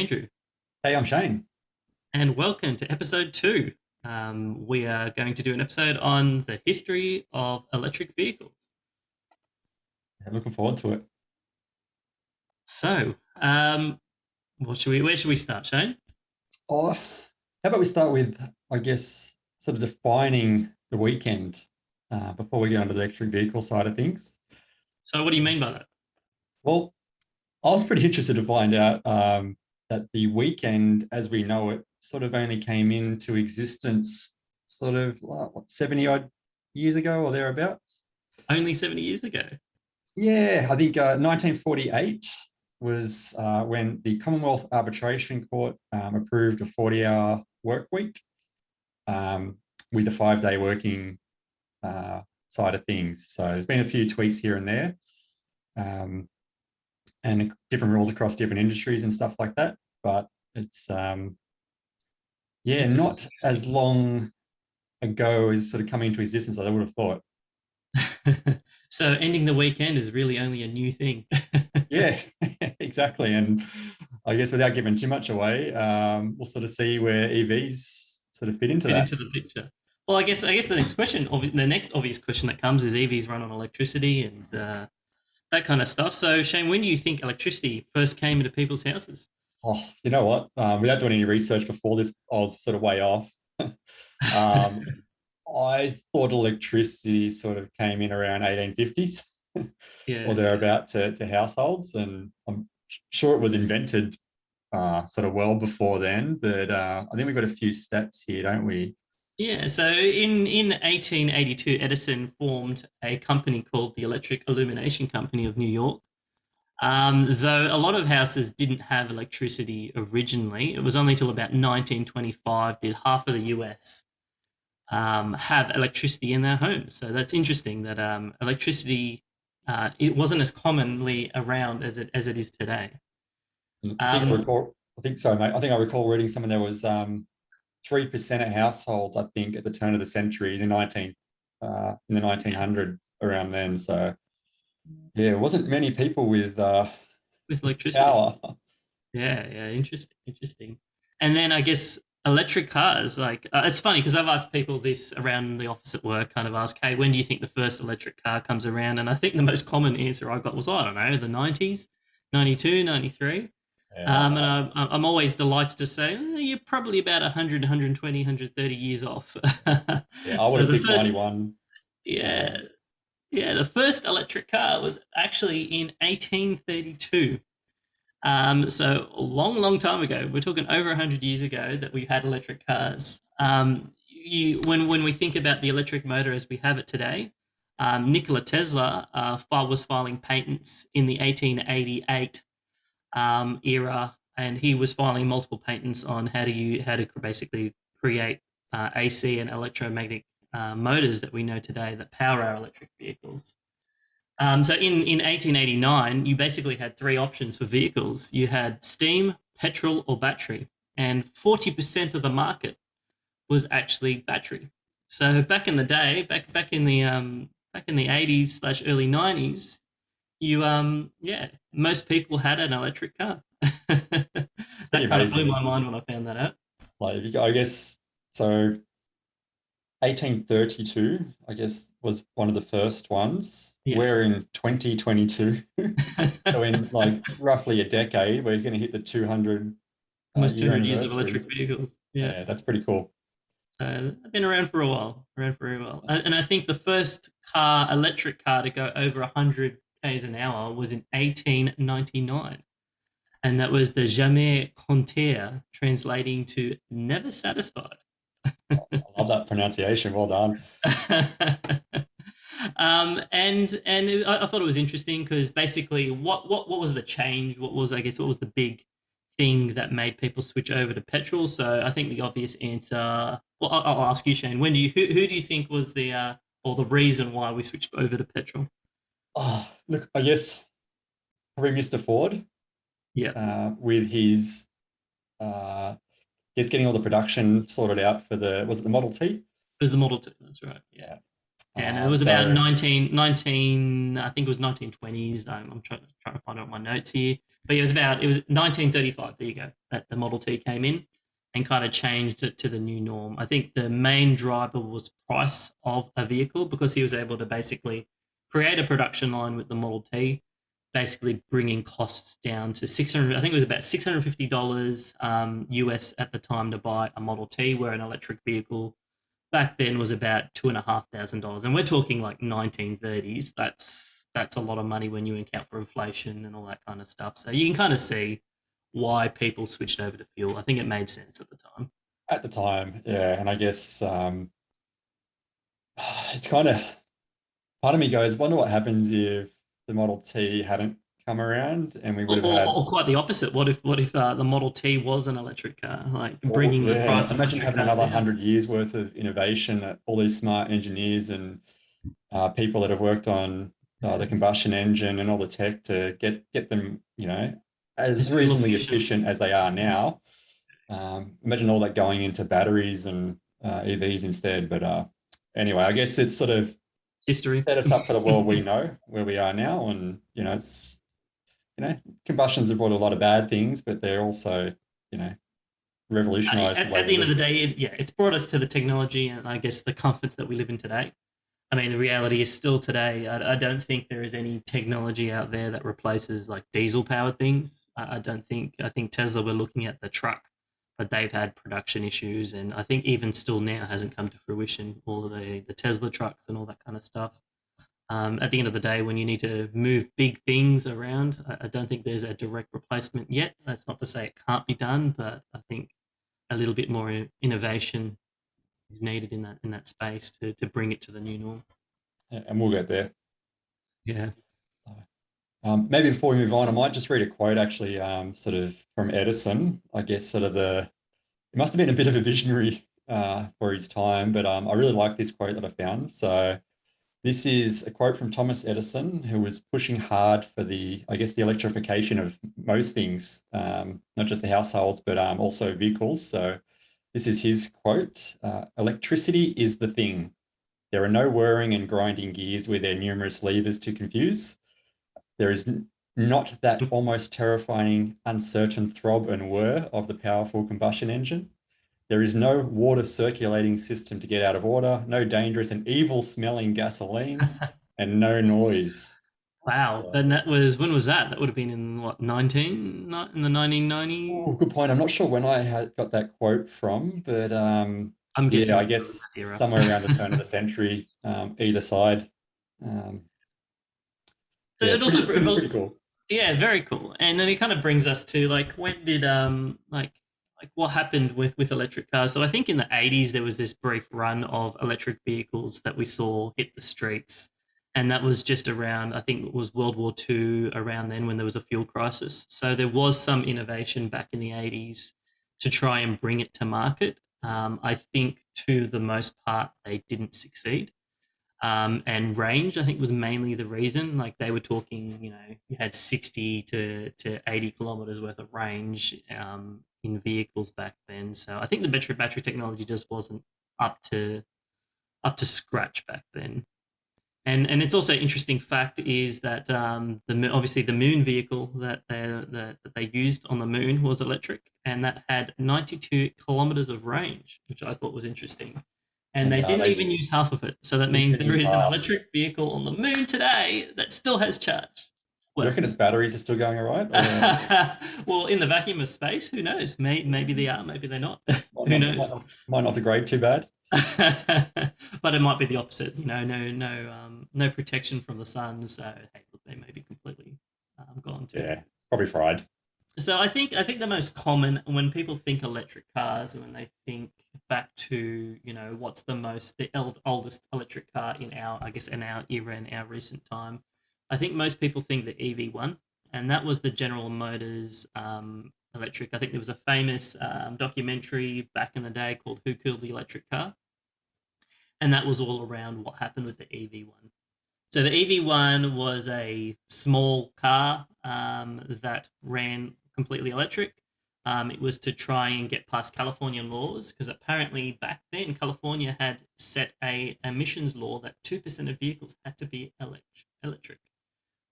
Andrew, Hey, I'm Shane. and welcome to episode two. We are going to do an episode on the history of electric vehicles. Yeah, looking forward to it. So, where should we start, Shane? Oh, how about we start with, I guess, sort of defining the weekend before we get onto the electric vehicle side of things. So, what do you mean by that? Well, I was pretty interested to find out that the weekend, as we know it, sort of only came into existence sort of, what, 70 odd years ago or thereabouts. Only 70 years ago. Yeah, I think 1948 was when the Commonwealth Arbitration Court approved a 40-hour work week with a 5-day working side of things. So there's been a few tweaks here and there, um, and different rules across different industries and stuff like that. But it's yeah, It's not as interesting. long ago as sort of coming into existence as I would have thought. So, ending the weekend is really only a new thing. Yeah, exactly. And I guess without giving too much away, we'll sort of see where EVs sort of fit into Fit that. into the picture. Well, I guess the next obvious question that comes is EVs run on electricity and that kind of stuff. So, Shane, when do you think electricity first came into people's houses? Oh, you know what? Without doing any research before this, I was sort of way off. um, I thought electricity sort of came in around 1850s or Yeah, yeah. thereabout to households, and I'm sure it was invented sort of well before then. But I think we've got a few stats here, don't we? Yeah, so in 1882, Edison formed a company called the Electric Illumination Company of New York. Though a lot of houses didn't have electricity originally, it was only till about 1925 did half of the US have electricity in their homes. So that's interesting that electricity it wasn't as commonly around as it is today. I think I Um, recall. I think so, mate. I think I recall reading something. There was 3% of households, I think, at the turn of the century in the 1900s around then. So yeah, it wasn't many people with electricity. power. Yeah, yeah, interesting, interesting. And then I guess electric cars, like it's funny because I've asked people this around the office at work, kind of ask, hey, when do you think the first electric car comes around? And I think the most common answer I got was, I don't know, the 90s, 92, 93. Yeah, And I'm always delighted to say you're probably about 100, 120, 130 years off. yeah, I would So have the picked first, 91. yeah, Um, yeah, the first electric car was actually in 1832. So a long, long time ago, we're talking over 100 years ago that we had electric cars. When we think about the electric motor as we have it today, Nikola Tesla was filing patents in the 1888 era, and he was filing multiple patents on how to basically create AC and electromagnetic motors that we know today that power our electric vehicles. So in 1889, you basically had three options for vehicles. You had steam, petrol, or battery, and 40% of the market was actually battery. So back in the day, back in the 80s slash early 90s, yeah, most people had an electric car. Pretty That kind of blew amazing. my mind when I found that out. Like, I guess so. 1832, I guess, was one of the first ones. Yeah, We're in 2022. So in like roughly a decade, we're going to hit the 200 almost year 200 years of anniversary. electric vehicles. Yeah. Yeah, that's pretty cool. So I've been around for a while, around for a while. And I think the first electric car to go over 100 k's an hour was in 1899. And that was the Jamais Compter, translating to never satisfied. I love that pronunciation. Well done. And I thought it was interesting because basically, what was the change? What was the big thing that made people switch over to petrol? So I think the obvious answer. Well, I'll ask you, Shane. Who do you think was the or the reason why we switched over to petrol? Oh, look, I guess probably Mr. Ford Yeah, it with his, getting all the production sorted out for was it the Model T? was the Model 2. That's right. Yeah. Yeah. And it was about So 19, I think it was 1920s. I'm trying to find out my notes here. But it was 1935. There you go. That the Model T came in and kind of changed it to the new norm. I think the main driver was price of a vehicle because he was able to basically create a production line with the Model T, basically bringing costs down to 600. I think it was about $650 US at the time to buy a Model T, where an electric vehicle back then was about $2,500, and we're talking like 1930s. That's a lot of money when you account for inflation and all that kind of stuff. So you can kind of see why people switched over to fuel. I think it made sense at the time. At the time. Yeah, and I guess it's kind of part of me goes, wonder what happens if the Model T hadn't come around and we would have had, Or quite the opposite. What if the Model T was an electric car, like or, bringing the yeah, price of imagine electric having cars another down? 100 years worth of innovation that all these smart engineers and people that have worked on the combustion engine and all the tech to get them, as It's fuel reasonably efficient. efficient as they are now. Imagine all that going into batteries and EVs instead. But anyway, I guess it's sort of History. set us up for the world we know where we are now. And, it's, combustions have brought a lot of bad things, but they're also, you know, revolutionized the way At we the end of the live. day, it's brought us to the technology and I guess the comforts that we live in today. I mean, the reality is still today, I don't think there is any technology out there that replaces like diesel powered things. I don't think, I think Tesla, we're looking at the truck, but they've had production issues. And I think even still now hasn't come to fruition, all of the Tesla trucks and all that kind of stuff. At the end of the day, when you need to move big things around, I don't think there's a direct replacement yet. That's not to say it can't be done, but I think a little bit more innovation is needed in that space to bring it to the new norm. And we'll get there. Yeah. Maybe before we move on, I might just read a quote actually, sort of from Edison. I guess sort of it must have been a bit of a visionary for his time, but I really like this quote that I found. So this is a quote from Thomas Edison, who was pushing hard for I guess, the electrification of most things, not just the households, but also vehicles. So this is his quote: "Electricity is the thing. There are no whirring and grinding gears with their numerous levers to confuse. There is not that almost terrifying, uncertain throb and whir of the powerful combustion engine. There is no water circulating system to get out of order, no dangerous and evil smelling gasoline, and no noise." Wow. So, And that was, when was that? That would have been in what, 19, in the oh, good point. 1990s? I'm not sure when I had got that quote from, but I'm yeah, guessing I it's sort of guess that era. somewhere around the turn of the century, either side. Um, So yeah, it also, pretty cool. yeah, very cool. And then it kind of brings us to like, when did, like what happened with electric cars? So I think in the 80s, there was this brief run of electric vehicles that we saw hit the streets. And that was just around, I think it was World War II, around then when there was a fuel crisis. So there was some innovation back in the 80s to try and bring it to market. I think to the most part, they didn't succeed. And range, I think, was mainly the reason. Like they were talking, you had 60 to 80 kilometers worth of range in vehicles back then. So I think the battery technology just wasn't up to up to scratch back then. And it's also interesting fact is that obviously the moon vehicle that they used on the moon was electric, and that had 92 kilometers of range, which I thought was interesting. And And they didn't they even use half of it, so that didn't means even there use is an half. electric vehicle on the moon today that still has charge. You Well, reckon its batteries are still going all right? Or well, in the vacuum of space, who knows? Maybe they are, maybe they're not. might Who not, might knows? not, might not degrade too bad? But it might be the opposite. No protection from the sun. So hey, look, they may be completely gone too. Yeah, probably fried. So I think the most common when people think electric cars, and when they think back to what's the oldest electric car in our, I guess, in our era, in our recent time, I think most people think the EV1, and that was the General Motors electric. I think there was a famous documentary back in the day called "Who Killed the Electric Car," and that was all around what happened with the EV1. So the EV1 was a small car that ran completely electric. It was to try and get past California laws because apparently back then California had set a emissions law that 2% of vehicles had to be electric,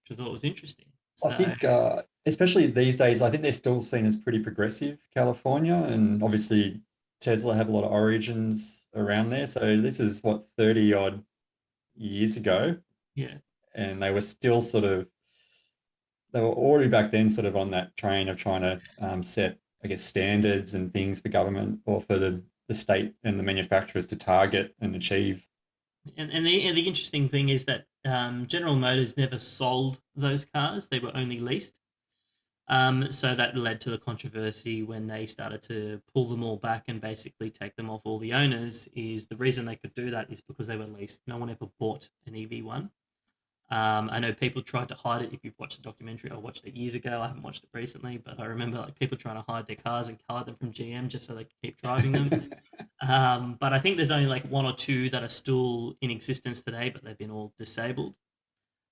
which I thought was interesting. I So think especially these days, I think they're still seen as pretty progressive, California, and obviously Tesla have a lot of origins around there. So this is what 30 odd years ago, Yeah. and they were still sort of they were already back then sort of on that train of trying to set, I guess, standards and things for government or for the state and the manufacturers to target and achieve. And the interesting thing is that General Motors never sold those cars; they were only leased. So that led to the controversy when they started to pull them all back and basically take them off all the owners. Is the reason they could do that is because they were leased. No one ever bought an EV1. I know people tried to hide it. If you've watched the documentary, I watched it years ago. I haven't watched it recently, but I remember like people trying to hide their cars and color them from GM just so they could keep driving them. But I think there's only like one or two that are still in existence today, but they've been all disabled.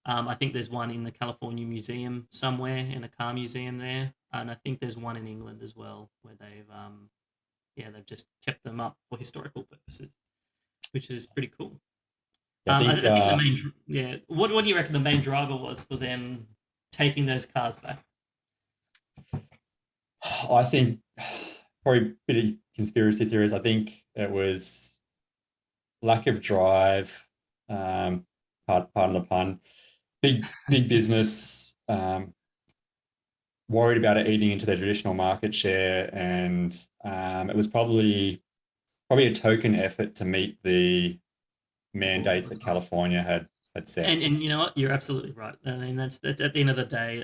I think there's one in the California Museum somewhere in a car museum there, and I think there's one in England as well where they've just kept them up for historical purposes, which is pretty cool. I think I think the main yeah. What do you reckon the main driver was for them taking those cars back? I think probably a bit of conspiracy theories. I think it was lack of drive, pardon the pun, big business, worried about it eating into their traditional market share, and it was probably a token effort to meet the Laws mandates at the that time. California had set. And you know what? You're absolutely right. I mean, that's at the end of the day.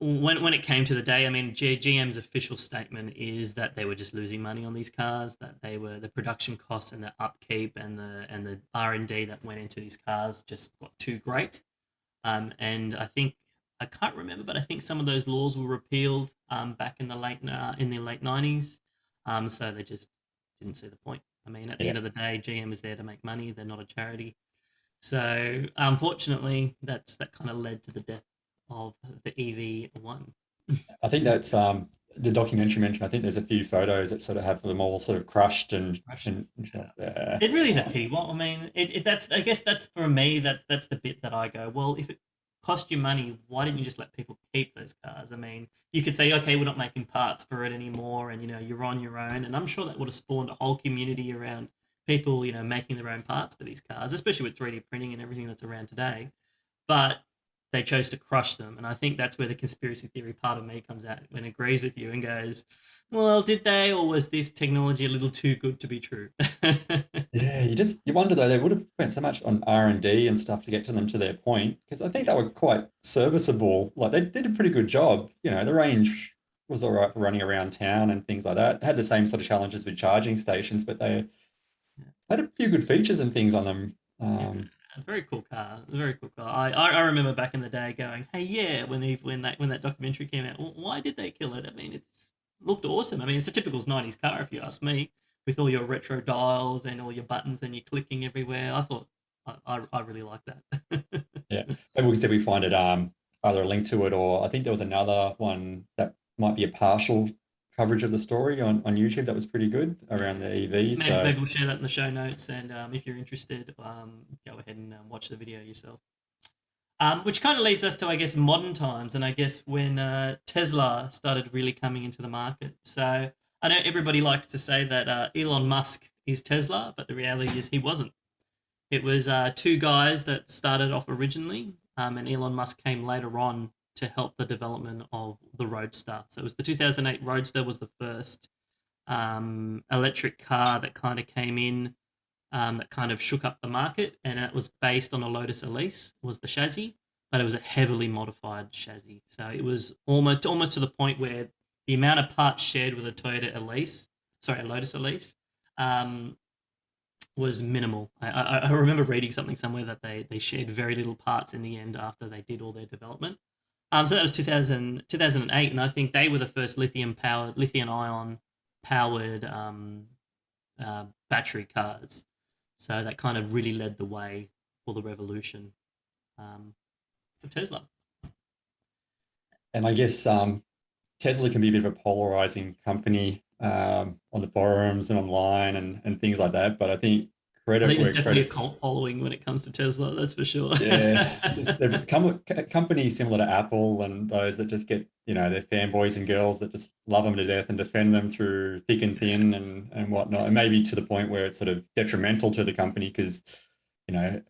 When it came to the day, I mean, GM's official statement is that they were just losing money on these cars. That they were the production costs and the upkeep and the R&D that went into these cars just got too great. And I think I can't remember, but I think some of those laws were repealed back in the late '90s. So they just didn't see the point. I mean, at the Yeah, end of the day, GM is there to make money. They're not a charity. So unfortunately, that kind of led to the death of the EV1. I think that's the documentary mentioned. I think there's a few photos that sort of have them all sort of crushed Crushed. and Yeah. yeah. It really is a pity. Well, I mean, that's I guess that's for me. That's the bit that I go. Well, if it cost you money, why didn't you just let people keep those cars? I mean, you could say, okay, we're not making parts for it anymore, and you're on your own. And I'm sure that would have spawned a whole community around people, making their own parts for these cars, especially with 3D printing and everything that's around today. But they chose to crush them. And I think that's where the conspiracy theory part of me comes out when it agrees with you and goes, well, did they, or was this technology a little too good to be true? Yeah, you wonder though, they would have spent so much on R&D and stuff to get to them to their point, because I think Yeah. they were quite serviceable. Like they did a pretty good job. The range was all right for running around town and things like that. Had the same sort of challenges with charging stations, but they had a few good features and things on them. Yeah, a very cool car. A very cool car. I remember back in the day going, hey, yeah, when that documentary came out, well, why did they kill it? I mean, it's looked awesome. I mean, it's a typical '90s car, if you ask me, with all your retro dials and all your buttons and your clicking everywhere. I thought I really like that. Yeah, maybe we said we find it either a link to it, or I think there was another one that might be a partial coverage of the story on YouTube that was pretty good around Yeah. the EV. Maybe So we'll share that in the show notes, and if you're interested, go ahead and watch the video yourself. Which kind of leads us to, I guess, modern times, and I guess when Tesla started really coming into the market. So I know everybody likes to say that Elon Musk is Tesla, but the reality is he wasn't. It was two guys that started off originally, and Elon Musk came later on to help the development of the Roadster. So it was the 2008 Roadster was the first electric car that kind of came in that kind of shook up the market, and it was based on a Lotus Elise was the chassis, but it was a heavily modified chassis. So it was almost to the point where the amount of parts shared with a Toyota Elise, sorry, a Lotus Elise, um, was minimal. I remember reading something somewhere that they shared very little parts in the end after they did all their development. So that was 2008, and I think they were the first lithium ion powered battery cars. So that kind of really led the way for the revolution um, for Tesla. and I guess Tesla can be a bit of a polarizing company on the forums and online and things like that. But I think I credit think there's where definitely a credit's cult following when it comes to Tesla, that's for sure. yeah. They've become companies similar to Apple and those that just get, their fanboys and girls that just love them to death and defend them through thick and thin and whatnot. And maybe to the point where it's sort of detrimental to the company because,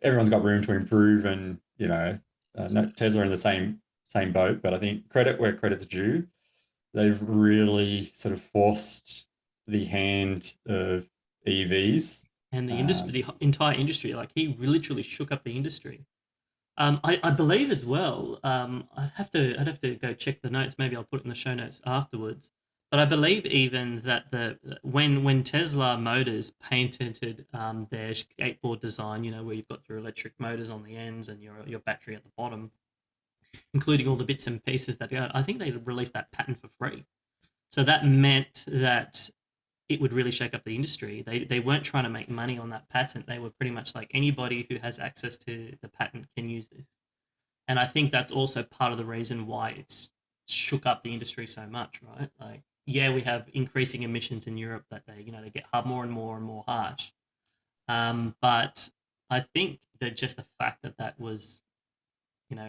everyone's got room to improve and, no, Tesla in the same boat. But I think credit where credit's due, they've really sort of forced the hand of EVs. And the industry, Um, the entire industry, like he literally shook up the industry. I believe as well. I'd have to go check the notes. Maybe I'll put it in the show notes afterwards. But I believe even that when Tesla Motors patented their skateboard design, where you've got your electric motors on the ends and your battery at the bottom, including all the bits and pieces that go, I think they released that patent for free. So that meant that it would really shake up the industry. They weren't trying to make money on that patent. They were pretty much like anybody who has access to the patent can use this. And I think that's also part of the reason why it's shook up the industry so much, right? Like, yeah, we have increasing emissions in Europe that they get more and more and more harsh. But I think that just the fact that that was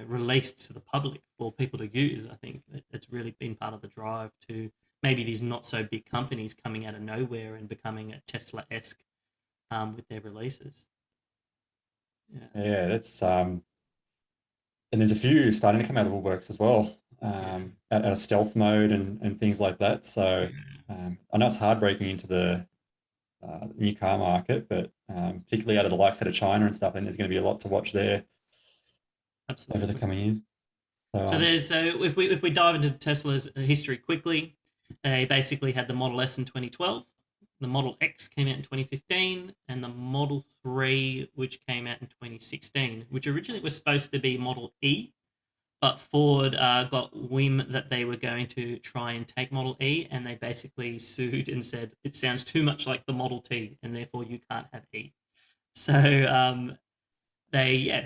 released to the public for people to use, I think it's really been part of the drive to maybe these not so big companies coming out of nowhere and becoming a Tesla-esque with their releases. Yeah, yeah, that's and there's a few starting to come out of the woodworks as well, yeah, at a stealth mode and things like that. So yeah, I know it's hard breaking into the new car market, but particularly out of the likes of China and stuff, and there's going to be a lot to watch there over the absolutely. coming years. So So if we dive into Tesla's history quickly, they basically had the Model S in 2012, the Model X came out in 2015, and the Model 3, which came out in 2016, which originally was supposed to be Model E, but Ford got whim that they were going to try and take Model E, and they basically sued and said it sounds too much like the Model T, and therefore you can't have E. So they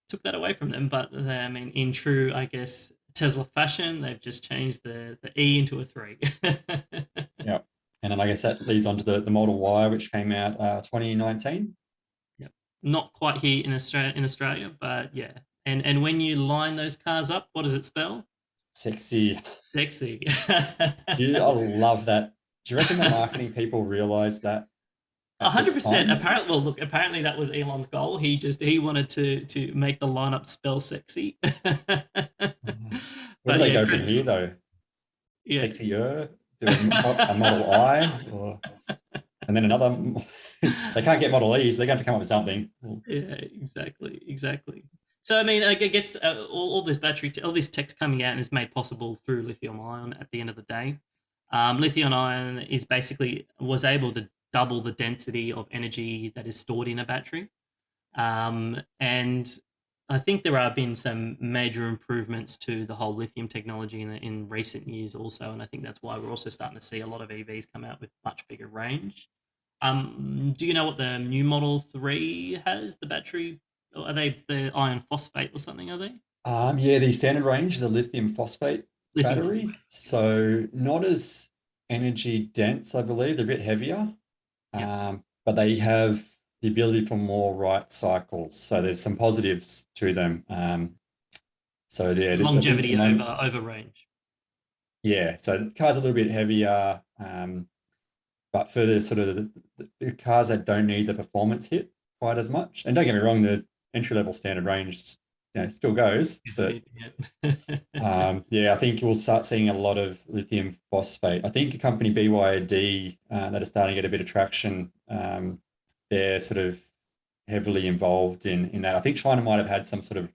took that away from them. But I mean, in true, I guess, Tesla fashion, they've just changed the E into a three. yeah, and then I guess that leads on to the Model Y, which came out 2019. Yep. Not quite here in Australia, but yeah. And when you line those cars up, what does it spell? Sexy. Sexy. I love that. Do you reckon the marketing people realized that A at the hundred percent. time? Apparently, well, look. Apparently, that was Elon's goal. He wanted to make the lineup spell sexy. Where do But they yeah, go from here, though? yeah, Sexier? Do a Model I? And then another. They can't get Model E's. They're going to come up with something. yeah, exactly, exactly. So I mean, I guess all this all this tech's coming out is made possible through lithium ion. At the end of the day, lithium ion is basically was able to double the density of energy that is stored in a battery. And I think there have been some major improvements to the whole lithium technology in recent years also, and I think that's why we're also starting to see a lot of EVs come out with much bigger range. Do you know what the new Model 3 has? The battery, are they the iron phosphate or something, are they? Yeah, the standard range is a lithium phosphate Lithium battery. phosphate. So not as energy dense, I believe. They're a bit heavier, Yep. but they have the ability for more right cycles. So there's some positives to them. So yeah, I think at the Longevity moment, over range. yeah. So the car's a little bit heavier, but for the sort of the cars that don't need the performance hit quite as much. And don't get me wrong, the entry level standard range, still goes, but Yeah. yeah, I think we'll start seeing a lot of lithium phosphate. I think a company BYD that are starting to get a bit of traction. They're sort of heavily involved in that. I think China might have had some sort of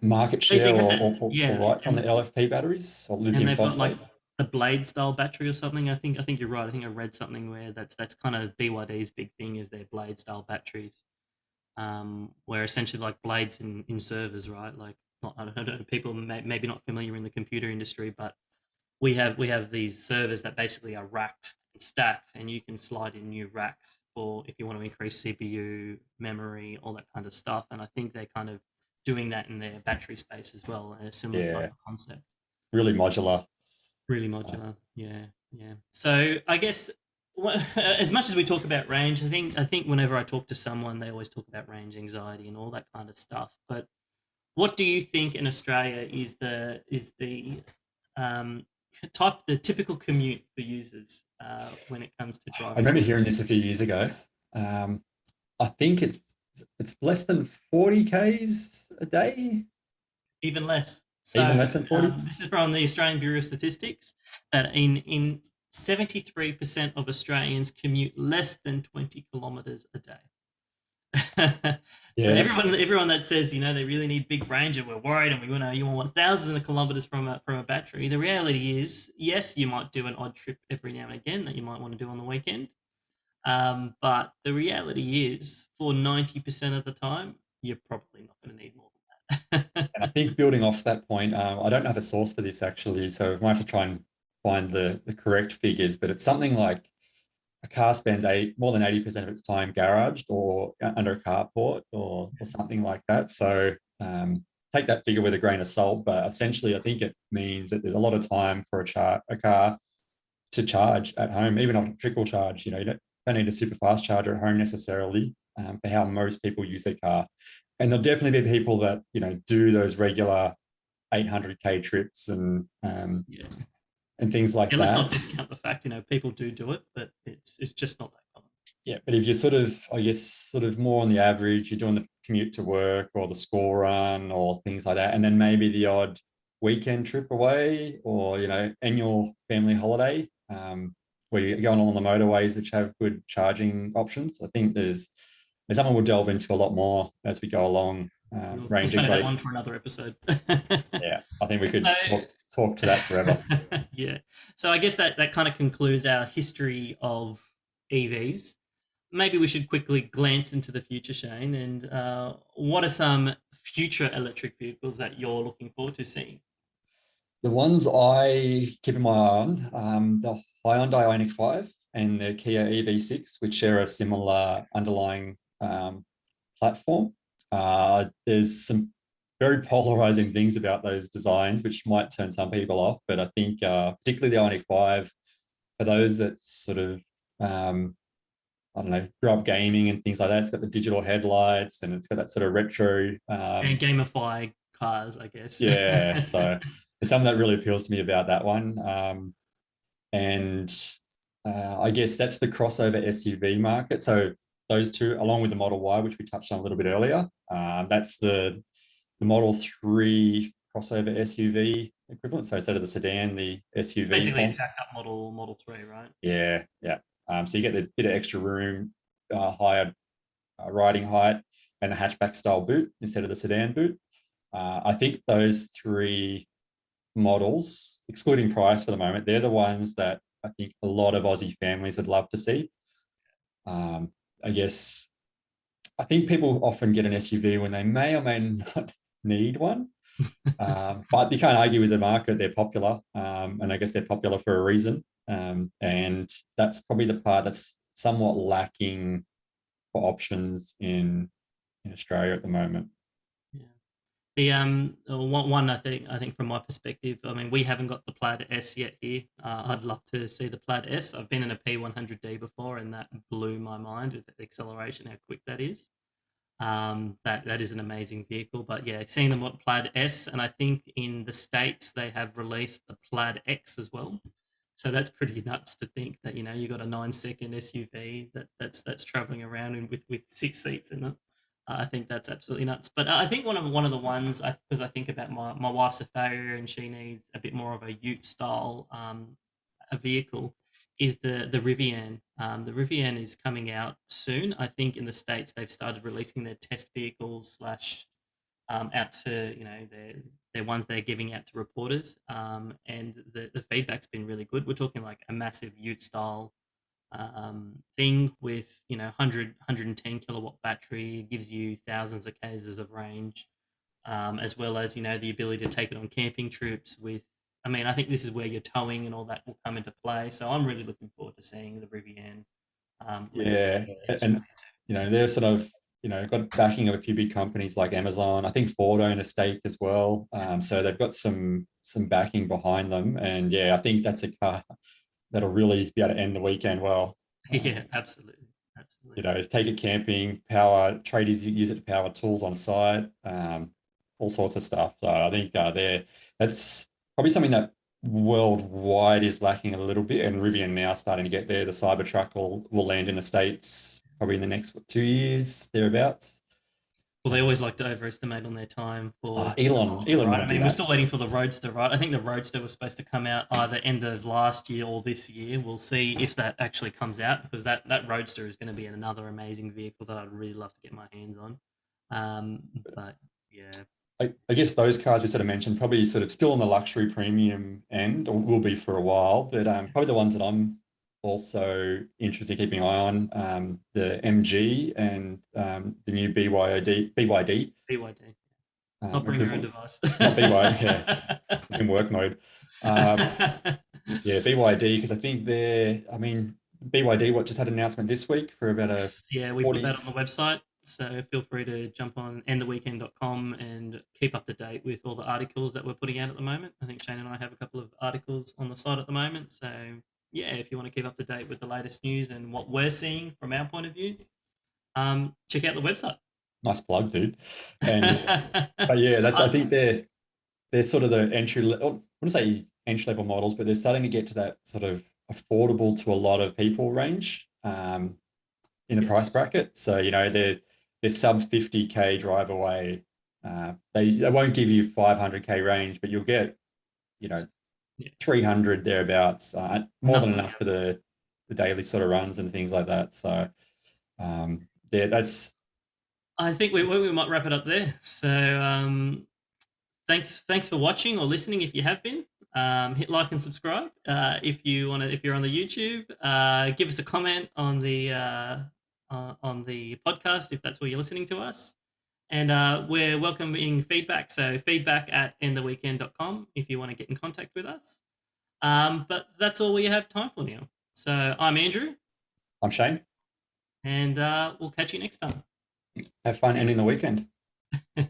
market share They or, had, or yeah, rights on the LFP batteries or and lithium they've got like phosphate. the blade style battery or something. I think you're right. I think I read something where that's kind of BYD's big thing is their blade style batteries, where essentially like blades in servers, right? Like not, I don't know, people maybe not familiar in the computer industry, but we have these servers that basically are racked and stacked, and you can slide in new racks for if you want to increase CPU, memory, all that kind of stuff. And I think they're kind of doing that in their battery space as well, a similar type Yeah, of concept. really modular. Really So modular. Yeah, yeah. So I guess as much as we talk about range, I think whenever I talk to someone, they always talk about range anxiety and all that kind of stuff. But what do you think in Australia is the um, the typical commute for users when it comes to I driving to remember work? hearing this a few years ago. Um, I think it's less than 40 Ks a day, Even less. even So less than 40. this is from the Australian Bureau of Statistics that in 73% of Australians commute less than 20 kilometers a day. So Yeah, that's everyone that says they really need big range and we're worried and we you want thousands of kilometers from a battery. The reality is, yes, you might do an odd trip every now and again that you might want to do on the weekend. But the reality is, for 90% of the time, you're probably not going to need more than that. and I think building off that point, I don't have a source for this actually, so I might have to try and find the correct figures, but it's something like a car spends more than 80% of its time garaged or under a carport or something like that. So take that figure with a grain of salt, but essentially I think it means that there's a lot of time for a car to charge at home, even on a trickle charge. You don't need a super fast charger at home necessarily for how most people use their car. And there'll definitely be people that do those regular 800K trips Yeah. and things like Yeah, let's not that. discount the fact, people do it, but it's just not that common. Yeah, but if you're sort of, I guess, sort of more on the average, you're doing the commute to work or the school run or things like that, and then maybe the odd weekend trip away or annual family holiday, where you're going on the motorways which have good charging options. I think there's something we'll delve into a lot more as we go along. We'll Range save that anxiety. one for another episode. Yeah, I think we So could talk to that forever. yeah, so I guess that kind of concludes our history of EVs. Maybe we should quickly glance into the future, Shane, and what are some future electric vehicles that you're looking forward to seeing? The ones I keep in my eye on, the Hyundai Ioniq 5 and the Kia EV6, which share a similar underlying platform. There's some very polarizing things about those designs, which might turn some people off, but I think particularly the Ioniq 5, for those that sort of, I don't know, grew up gaming and things like that, it's got the digital headlights and it's got that sort of retro And gamify cars, I guess. yeah, so there's something that really appeals to me about that one. And I guess that's the crossover SUV market. So those two, along with the Model Y, which we touched on a little bit earlier, that's the Model 3 crossover SUV equivalent. So instead of the sedan, the SUV Basically, a form. jacked up Model 3, right? Yeah, yeah. So you get the bit of extra room, higher riding height, and the hatchback style boot instead of the sedan boot. I think those three models, excluding price for the moment, they're the ones that I think a lot of Aussie families would love to see. Um, I guess I think people often get an SUV when they may or may not need one. But you can't argue with the market; they're popular, and I guess they're popular for a reason. And that's probably the part that's somewhat lacking for options in Australia at the moment. Yeah. The one I think from my perspective, I mean, we haven't got the Plaid S yet here. I'd love to see the Plaid S. I've been in a P100D before, and that blew my mind with the acceleration, how quick that is. That is an amazing vehicle. But yeah, seeing them at Plaid S, and I think in the States they have released the Plaid X as well. So that's pretty nuts to think that you got a 9 second SUV that's traveling around with 6 seats in it. I think that's absolutely nuts. But I think one of the ones, because I think about my wife's a farrier and she needs a bit more of a Ute style a vehicle, is the Rivian. The Rivian is coming out soon. I think in the States they've started releasing their test vehicles slash out to their ones they're giving out to reporters, and the feedback's been really good. We're talking like a massive Ute style thing with 110 kilowatt battery, gives you thousands of k's of range, as well as the ability to take it on camping trips with. I mean, I think this is where your towing and all that will come into play. So I'm really looking forward to seeing the Rivian land Yeah, in and Australia. they're sort of got backing of a few big companies like Amazon. I think Ford own a stake as well. So they've got some backing behind them, and yeah, I think that's a car that'll really be able to end the weekend well. Yeah, absolutely. You Absolutely. know, take it camping, power traders use it to power tools on site, all sorts of stuff. So I think that's probably something that worldwide is lacking a little bit, and Rivian now starting to get there. The Cybertruck will land in the States probably in the next 2 years, thereabouts. Well, they always like to overestimate on their time for Elon right. I might do mean, we're that. still waiting for the Roadster, right? I think the Roadster was supposed to come out either end of last year or this year. We'll see if that actually comes out, because that Roadster is going to be another amazing vehicle that I'd really love to get my hands on. But yeah, I guess those cars we sort of mentioned probably sort of still on the luxury premium end, or will be for a while, but probably the ones that I'm also interested in keeping an eye on, the MG and the new BYD BYD, not bring your own equivalent. device. Not BYD, yeah, in work mode. Uh, yeah, BYD, because I think I mean, BYD, what just had an announcement this week for about a Yes, yeah, we put 40, that on the website. So feel free to jump on endtheweekend.com and keep up to date with all the articles that we're putting out at the moment. I think Shane and I have a couple of articles on the site at the moment. So yeah, if you want to keep up to date with the latest news and what we're seeing from our point of view, check out the website. nice plug, dude. And but yeah, that's I think they're sort of the entry level, I wouldn't say entry level models, but they're starting to get to that sort of affordable to a lot of people range in the price Yes. bracket. So, you know, they're sub 50K drive away. They won't give you 500K range, but you'll get, you know, Yeah. 300 thereabouts, more Enough than money. enough for the daily sort of runs and things like that. So, yeah, that's I think we might wrap it up there. So thanks for watching or listening if you have been. Hit like and subscribe if you want to. If you're on the YouTube, give us a comment on the podcast if that's where you're listening to us. And we're welcoming feedback. So feedback at endtheweekend.com if you want to get in contact with us. But that's all we have time for now. So I'm Andrew, I'm Shane. and we'll catch you next time. Have fun See ending the weekend. you.